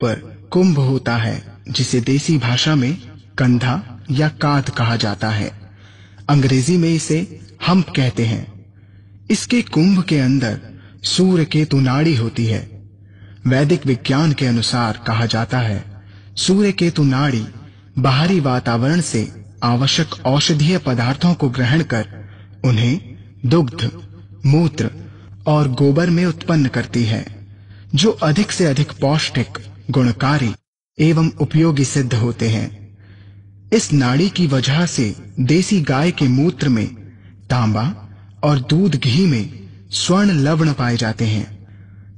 पर कुंभ होता है, जिसे देसी भाषा में कंधा या कांध कहा जाता है। अंग्रेजी में इसे हम्प कहते हैं। इसके कुंभ के अंदर सूर्य केतु नाड़ी होती है। वैदिक विज्ञान के अनुसार कहा जाता है, सूर्य केतु नाड़ी बाहरी वातावरण से आवश्यक औषधीय पदार्थों को ग्रहण कर उन्हें दुग्ध, मूत्र और गोबर में उत्पन्न करती है, जो अधिक से अधिक पौष्टिक, गुणकारी एवं उपयोगी सिद्ध होते हैं। इस नाड़ी की वजह से देसी गाय के मूत्र में तांबा और दूध घी में स्वर्ण लवण पाए जाते हैं,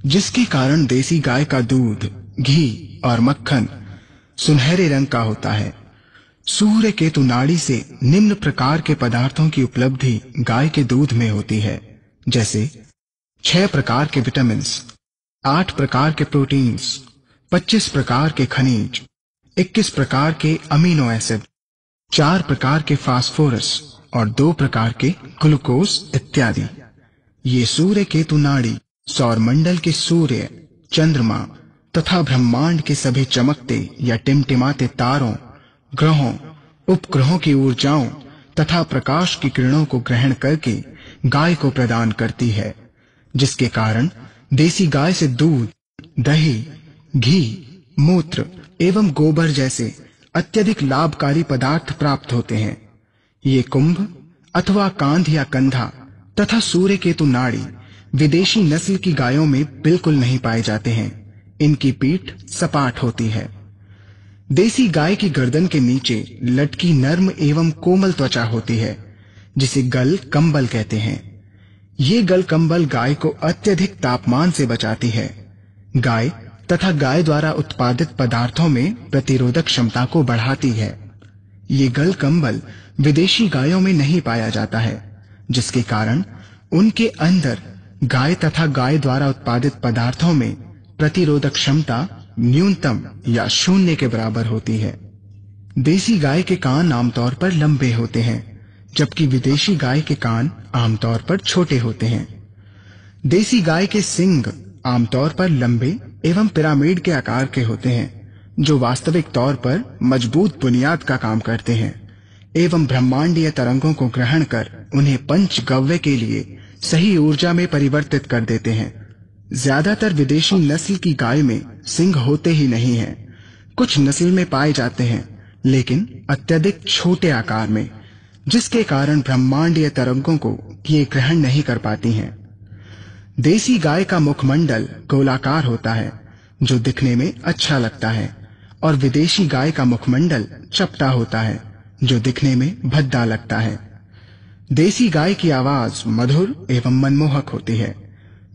जिसके कारण देसी गाय का दूध, घी और मक्खन सुनहरे रंग का होता है। सूर्य केतु नाड़ी से निम्न प्रकार के पदार्थों की उपलब्धि गाय के दूध में होती है, जैसे 6 प्रकार के विटामिन्स, 8 प्रकार के प्रोटीन्स, 25 प्रकार के खनिज, 21 प्रकार के अमीनो एसिड, 4 प्रकार के फास्फोरस और 2 प्रकार के ग्लूकोज इत्यादि। ये सूर्य केतु नाड़ी सौरमंडल के सूर्य, चंद्रमा तथा ब्रह्मांड के सभी चमकते या टिमटिमाते तारों, ग्रहों, उपग्रहों की ऊर्जाओं तथा प्रकाश की किरणों को ग्रहण करके गाय को प्रदान करती है, जिसके कारण देसी गाय से दूध, दही, घी, मूत्र एवं गोबर जैसे अत्यधिक लाभकारी पदार्थ प्राप्त होते हैं। ये कुंभ अथवा कांध या कंधा तथा सूर्य केतु नाड़ी विदेशी नस्ल की गायों में बिल्कुल नहीं पाए जाते हैं। इनकी पीठ सपाट होती है। देसी गाय की गर्दन के नीचे लटकी नर्म एवं कोमल त्वचा होती है, जिसे गल कंबल कहते हैं। ये गल कंबल गाय को अत्यधिक तापमान से बचाती है। गाय तथा गाय द्वारा उत्पादित पदार्थों में प्रतिरोधक क्षमता को बढ़ाती है। ये गल कंबल विदेशी गायों में नहीं पाया जाता है, जिसके कारण उनके अंदर गाय तथा गाय द्वारा उत्पादित पदार्थों में प्रतिरोधक क्षमता न्यूनतम या शून्य के बराबर होती है। देसी गाय के कान आमतौर पर लंबे होते हैं, जबकि विदेशी गाय के कान आमतौर पर छोटे होते हैं। देसी गाय के सींग आमतौर पर लंबे एवं पिरामिड के आकार के होते हैं, जो वास्तविक तौर पर मजबूत बुनियाद का काम करते हैं एवं ब्रह्मांडीय तरंगों को ग्रहण कर उन्हें पंचगव्य के लिए सही ऊर्जा में परिवर्तित कर देते हैं। ज्यादातर विदेशी नस्ल की गाय में सींग होते ही नहीं हैं। कुछ नस्ल में पाए जाते हैं, लेकिन अत्यधिक छोटे आकार में, जिसके कारण ब्रह्मांडीय तरंगों को ये ग्रहण नहीं कर पाती हैं। देसी गाय का मुखमंडल गोलाकार होता है, जो दिखने में अच्छा लगता है, और विदेशी गाय का मुखमंडल चपटा होता है, जो दिखने में भद्दा लगता है। देसी गाय की आवाज मधुर एवं मनमोहक होती है।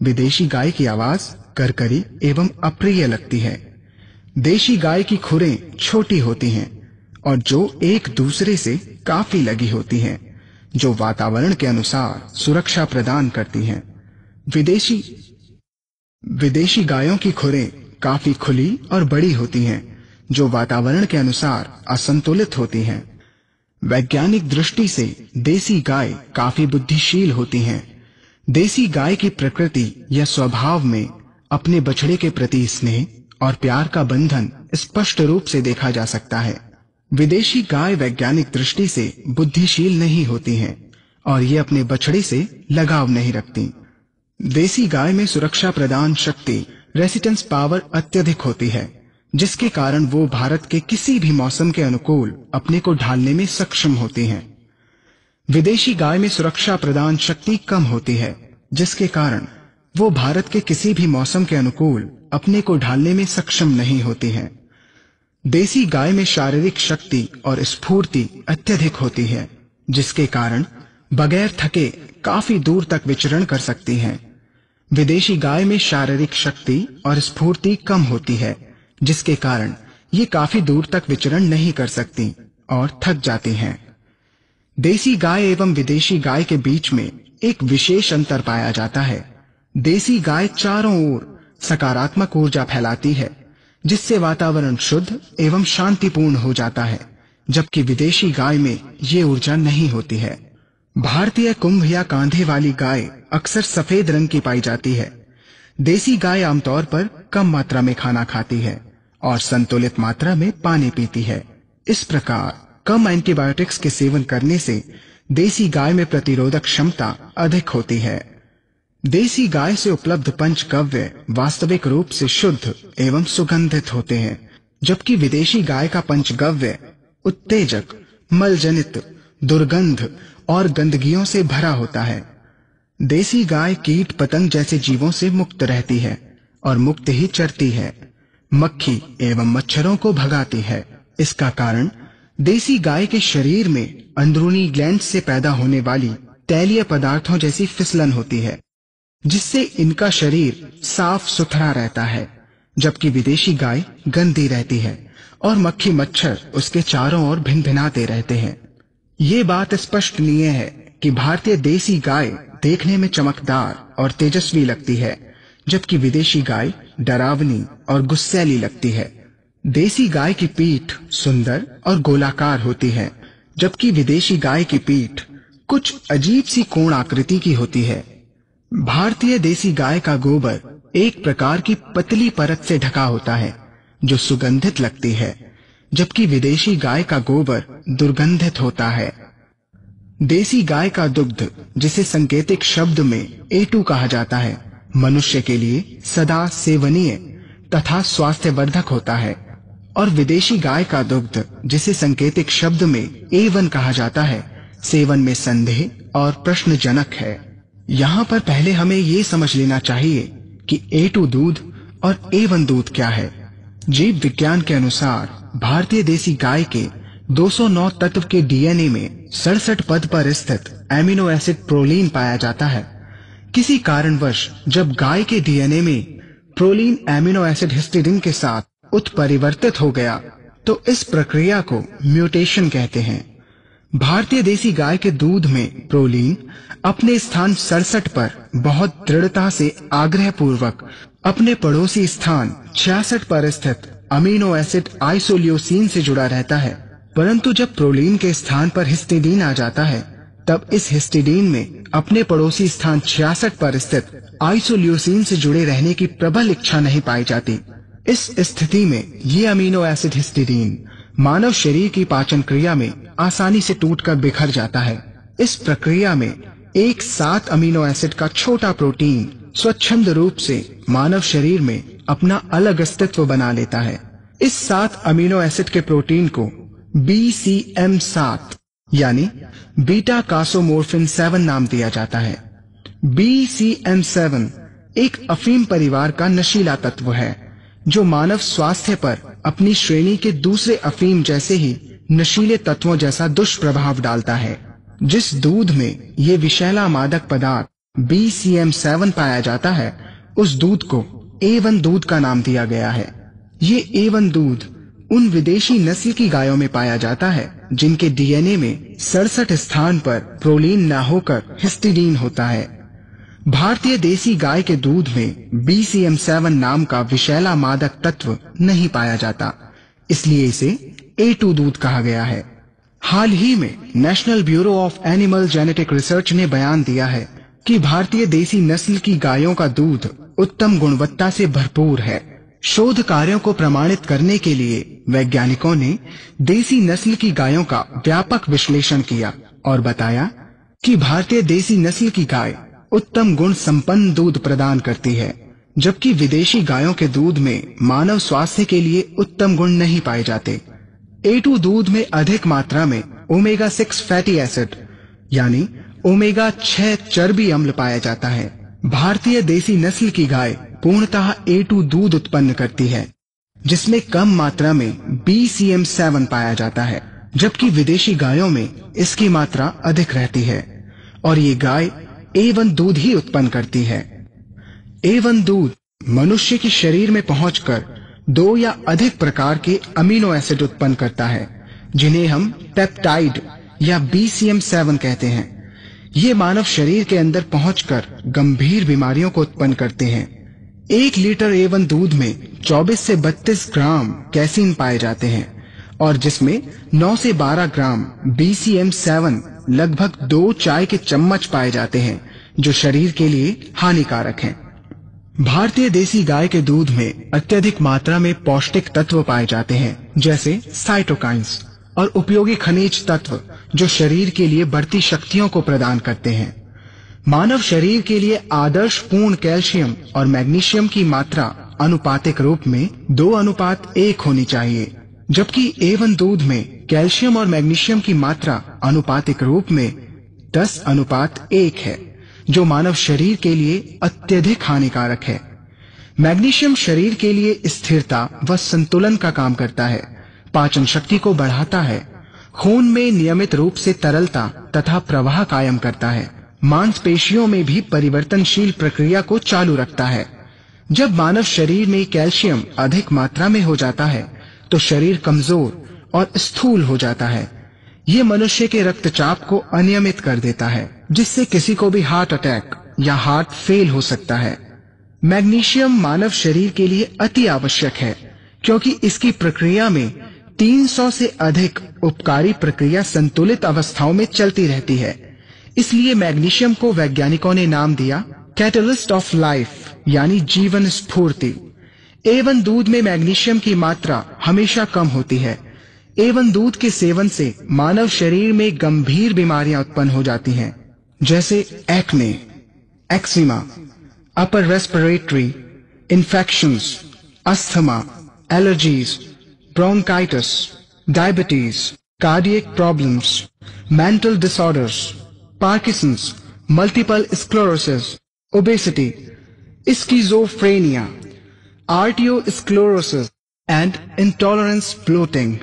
विदेशी गाय की आवाज करकरी एवं अप्रिय लगती है। देशी गाय की खुरें छोटी होती हैं और जो एक दूसरे से काफी लगी होती हैं, जो वातावरण के अनुसार सुरक्षा प्रदान करती हैं। विदेशी गायों की खुरें काफी खुली और बड़ी होती हैं, जो वातावरण के अनुसार असंतुलित होती हैं। वैज्ञानिक दृष्टि से देसी गाय काफी बुद्धिशील होती हैं। देसी गाय की प्रकृति या स्वभाव में अपने बछड़े के प्रति स्नेह और प्यार का बंधन स्पष्ट रूप से देखा जा सकता है। विदेशी गाय वैज्ञानिक दृष्टि से बुद्धिशील नहीं होती हैं और ये अपने बछड़े से लगाव नहीं रखती। देसी गाय में सुरक्षा प्रदान शक्ति, रेसिस्टेंस पावर अत्यधिक होती है, जिसके कारण वो भारत के किसी भी मौसम के अनुकूल अपने को ढालने में सक्षम होती हैं। विदेशी गाय में सुरक्षा प्रदान शक्ति कम होती है, जिसके कारण वो भारत के किसी भी मौसम के अनुकूल अपने को ढालने में सक्षम नहीं होती हैं। देसी गाय में शारीरिक शक्ति और स्फूर्ति अत्यधिक होती है, जिसके कारण बगैर थके काफी दूर तक विचरण कर सकती हैं। विदेशी गाय में शारीरिक शक्ति और स्फूर्ति कम होती है, जिसके कारण ये काफी दूर तक विचरण नहीं कर सकती और थक जाती हैं। देसी गाय एवं विदेशी गाय के बीच में एक विशेष अंतर पाया जाता है। देसी गाय चारों ओर सकारात्मक ऊर्जा फैलाती है, जिससे वातावरण शुद्ध एवं शांतिपूर्ण हो जाता है, जबकि विदेशी गाय में ये ऊर्जा नहीं होती है। भारतीय कुंभ या कांधे वाली गाय अक्सर सफेद रंग की पाई जाती है। देसी गाय आमतौर पर कम मात्रा में खाना खाती है और संतुलित मात्रा में पानी पीती है। इस प्रकार कम एंटीबायोटिक्स के सेवन करने से देसी गाय में प्रतिरोधक क्षमता अधिक होती है। देसी गाय से उपलब्ध पंचगव्य वास्तविक रूप से शुद्ध एवं सुगंधित होते हैं, जबकि विदेशी गाय का पंचगव्य उत्तेजक, मलजनित, दुर्गंध और गंदगियों से भरा होता है। देसी गाय कीट पतंग जैसे जीवों से मुक्त रहती है और मुक्त ही चरती है, मक्खी एवं मच्छरों को भगाती है। इसका कारण देसी गाय के शरीर में अंदरूनी ग्लैंड से पैदा होने वाली तैलीय पदार्थों जैसी फिसलन होती है, जिससे इनका शरीर साफ सुथरा रहता है, जबकि विदेशी गाय गंदी रहती है और मक्खी मच्छर उसके चारों ओर भिनभिनाते रहते हैं। ये बात स्पष्टनीय है कि भारतीय देसी गाय देखने में चमकदार और तेजस्वी लगती है, जबकि विदेशी गाय डरावनी और गुस्सैली लगती है। देसी गाय की पीठ सुंदर और गोलाकार होती है, जबकि विदेशी गाय की पीठ कुछ अजीब सी कोण आकृति की होती है। भारतीय देसी गाय का गोबर एक प्रकार की पतली परत से ढका होता है जो सुगंधित लगती है, जबकि विदेशी गाय का गोबर दुर्गंधित होता है। देसी गाय का दुग्ध, जिसे सांकेतिक शब्द में A2 कहा जाता है, मनुष्य के लिए सदा सेवनीय तथा स्वास्थ्यवर्धक होता है, और विदेशी गाय का दुग्ध, जिसे सांकेतिक शब्द में A1 कहा जाता है, सेवन में संदेह और प्रश्नजनक है। यहाँ पर पहले हमें ये समझ लेना चाहिए कि A2 दूध और A1 दूध क्या है। जीव विज्ञान के अनुसार भारतीय देसी गाय के 209 तत्व के डीएनए में 67 पद पर स्थित एमिनो एसिड प्रोलीन पाया जाता है। किसी कारणवश जब गाय के डीएनए में प्रोलीन एमिनो एसिड हिस्टिडीन के साथ उत्परिवर्तित हो गया तो इस प्रक्रिया को म्यूटेशन कहते हैं। भारतीय देसी गाय के दूध में प्रोलीन अपने स्थान 67 पर बहुत दृढ़ता से आग्रह पूर्वक अपने पड़ोसी स्थान 66 पर स्थित अमीनो एसिड आइसोल्यूसिन से जुड़ा रहता है, परंतु जब प्रोलीन के स्थान पर हिस्टिडीन आ जाता है तब इस हिस्टिडीन में अपने पड़ोसी स्थान 66 पर स्थित आइसोल्यूसिन से जुड़े रहने की प्रबल इच्छा नहीं पाई जाती। इस स्थिति में ये अमीनो एसिड हिस्टिडीन मानव शरीर की पाचन क्रिया में आसानी से टूटकर बिखर जाता है। इस प्रक्रिया में एक 7 अमीनो एसिड का छोटा प्रोटीन स्वच्छंद रूप से मानव शरीर में अपना अलग अस्तित्व बना लेता है। इस 7 अमीनो एसिड के प्रोटीन को BCM7 यानी बीटा कासोमोर्फिन 7 नाम दिया जाता है। BCM7 एक अफीम परिवार का नशीला तत्व है जो मानव स्वास्थ्य पर अपनी श्रेणी के दूसरे अफीम जैसे ही नशीले तत्वों जैसा दुष्प्रभाव डालता है। जिस दूध में ये विषैला मादक पदार्थ BCM7 पाया जाता है, उस दूध को A1 दूध का नाम दिया गया है। ये A1 दूध उन विदेशी नस्ल की गायों में पाया जाता है जिनके डीएनए में 67 स्थान पर प्रोलीन न होकर हिस्टिडीन होता है। भारतीय देसी गाय के दूध में BCM7 नाम का विषैला मादक तत्व नहीं पाया जाता, इसलिए इसे A2 दूध कहा गया है। हाल ही में national bureau of animal genetic research ने बयान दिया है कि भारतीय देसी नस्ल की गायों का दूध उत्तम गुणवत्ता से भरपूर है। शोध कार्यों को प्रमाणित करने के लिए वैज्ञानिकों ने देसी नस्ल की गायों का व्यापक विश्लेषण किया और बताया कि भारतीय देसी नस्ल की गाय उत्तम गुण संपन्न दूध प्रदान करती है, जबकि विदेशी गायों के दूध में मानव स्वास्थ्य के लिए उत्तम गुण नहीं पाए जाते। A2 दूध में अधिक मात्रा में ओमेगा 6 फैटी एसिड यानी ओमेगा 6 चर्बी अम्ल पाया जाता है। भारतीय देसी नस्ल की गाय पूर्णतः A2 दूध उत्पन्न करती है, जिसमें कम मात्रा में BCM7 पाया जाता है, जबकि विदेशी गायों में इसकी मात्रा अधिक रहती है और ये गाय A1 दूध ही उत्पन्न करती है। A1 दूध मनुष्य के शरीर में पहुंचकर 2 या अधिक प्रकार के अमीनो एसिड उत्पन्न करता है, जिन्हें हम पेप्टाइड या BCM7 कहते हैं। ये मानव शरीर के अंदर पहुंचकर गंभीर बीमारियों को उत्पन्न करते हैं। 1 लीटर A1 दूध में 24 से 32 ग्राम कैसीन पाए जाते हैं और जिसमें 9 से 12 ग्राम BCM7 लगभग 2 चाय के चम्मच पाए जाते हैं, जो शरीर के लिए हानिकारक हैं। भारतीय देसी गाय के दूध में अत्यधिक मात्रा में पौष्टिक तत्व पाए जाते हैं, जैसे साइटोकाइंस और उपयोगी खनिज तत्व जो शरीर के लिए बढ़ती शक्तियों को प्रदान करते हैं। मानव शरीर के लिए आदर्श पूर्ण कैल्शियम और मैग्नीशियम की मात्रा अनुपातिक रूप में 2:1 होनी चाहिए, जबकि A1 दूध में कैल्शियम और मैग्नीशियम की मात्रा अनुपातिक रूप में 10:1 है, जो मानव शरीर के लिए अत्यधिक हानिकारक है। मैग्नीशियम शरीर के लिए स्थिरता व संतुलन का काम करता है, पाचन शक्ति को बढ़ाता है, खून में नियमित रूप से तरलता तथा प्रवाह कायम करता है, मांसपेशियों में भी परिवर्तनशील प्रक्रिया को चालू रखता है। जब मानव शरीर में कैल्शियम अधिक मात्रा में हो जाता है तो शरीर कमजोर और स्थूल हो जाता है। ये मनुष्य के रक्तचाप को अनियमित कर देता है, जिससे किसी को भी हार्ट अटैक या हार्ट फेल हो सकता है। मैग्नीशियम मानव शरीर के लिए अति आवश्यक है, क्योंकि इसकी प्रक्रिया में 300 से अधिक उपकारी प्रक्रिया संतुलित अवस्थाओं में चलती रहती है। इसलिए मैग्नीशियम को वैज्ञानिकों ने नाम दिया कैटलिस्ट ऑफ लाइफ, यानी जीवन स्फूर्ति। A1 दूध में मैग्नीशियम की मात्रा हमेशा कम होती है। A1 दूध के सेवन से मानव शरीर में गंभीर बीमारियां उत्पन्न हो जाती हैं, जैसे acne, eczema, upper respiratory infections, asthma, allergies, bronchitis, diabetes, cardiac problems, mental disorders, Parkinson's, multiple sclerosis, obesity, schizophrenia, arteriosclerosis and intolerance bloating.